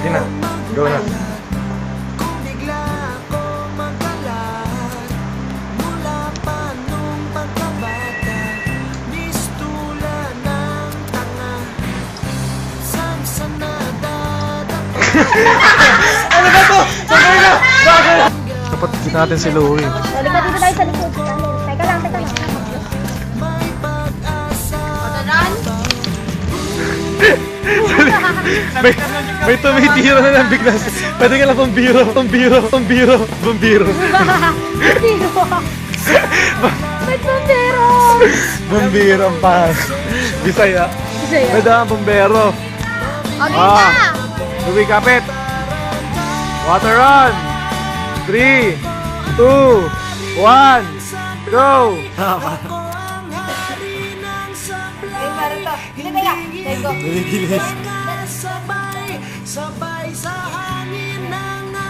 Sige na, go na. Ano ba to? Sabay na! Dapat kita natin si Louie. Halika dito tayo sa likod. Teka lang, teka lang. may tumitira na ng biglas. Pwede ka lang pambiro. Bumbiro. May bumbero! Bumbiro ang pas. Bisaya. Pwede ang bumbero. Okay na! Louie, kapit. Water on. 3, 2, 1, go! Ay, meron to. Hindi, teka. Let's go. Niligilis.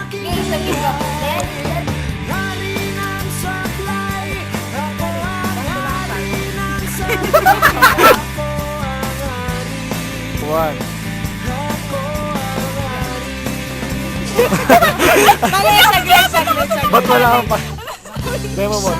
Okay, sige ko. Then, One. Ba't wala kang pa? Demo mo.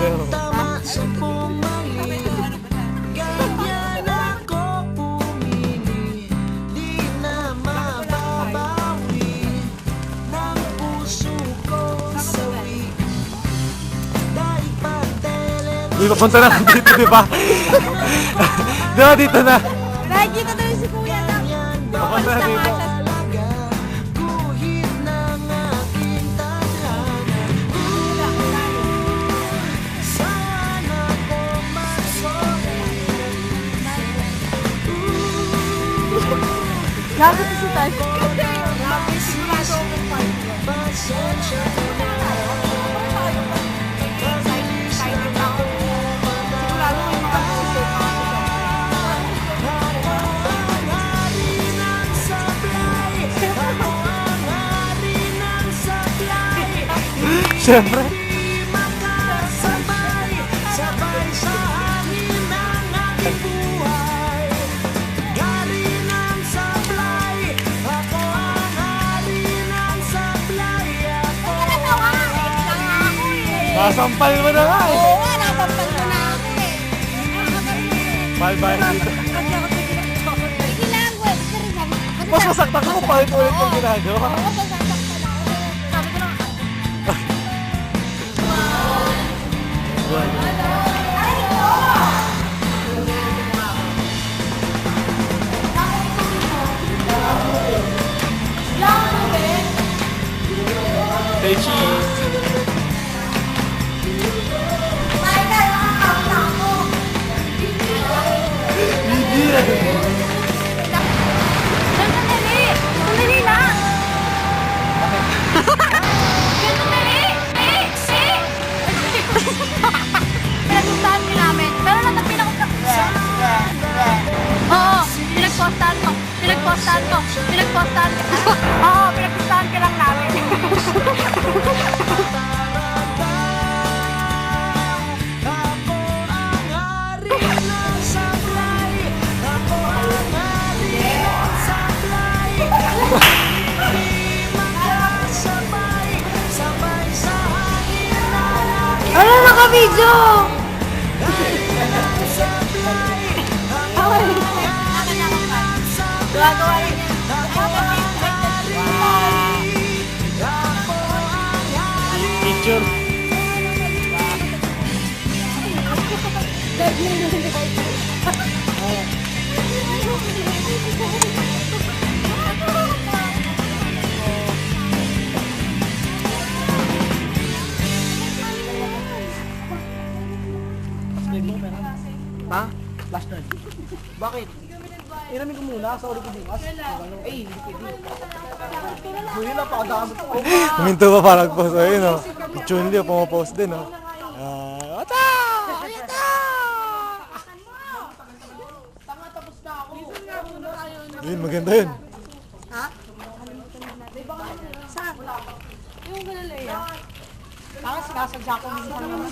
Uy, papunta na dito, di ba? Dito na. nakikita na rin si Kuya lang. Papunta na dito. Gagawin si Tay. Siyempre. Nasampal mo na nga eh. Oo nga, nasampal ko na ako eh. Bye-bye dito. Sige lang, wait. Mas masaktan ko kung paulit-ulit yung ginagawa. Oo, sasaktan ako. Sabi ko lang, Say cheese. Sandali lang! Pinagpuntahan ko namin, pero lang ang pinagpuntahan. Oo, pinagpuntahan ko. Oo, pinagpuntahan ka lang namin. Ano naka-video? Gagawa rin yan. Picture. Ha? Last night. Bakit? Iramin ko muna, sorry ko bukas. Eh, hindi pwede. Kuya lang, pakadamot ko. Huminto pa parang post. Ayun o. Chun-li pumapost din o. Ata! Ata! Yun, maganda yun. Ha? Saan? Yung galalaya. Sinasadya ko minsan naman.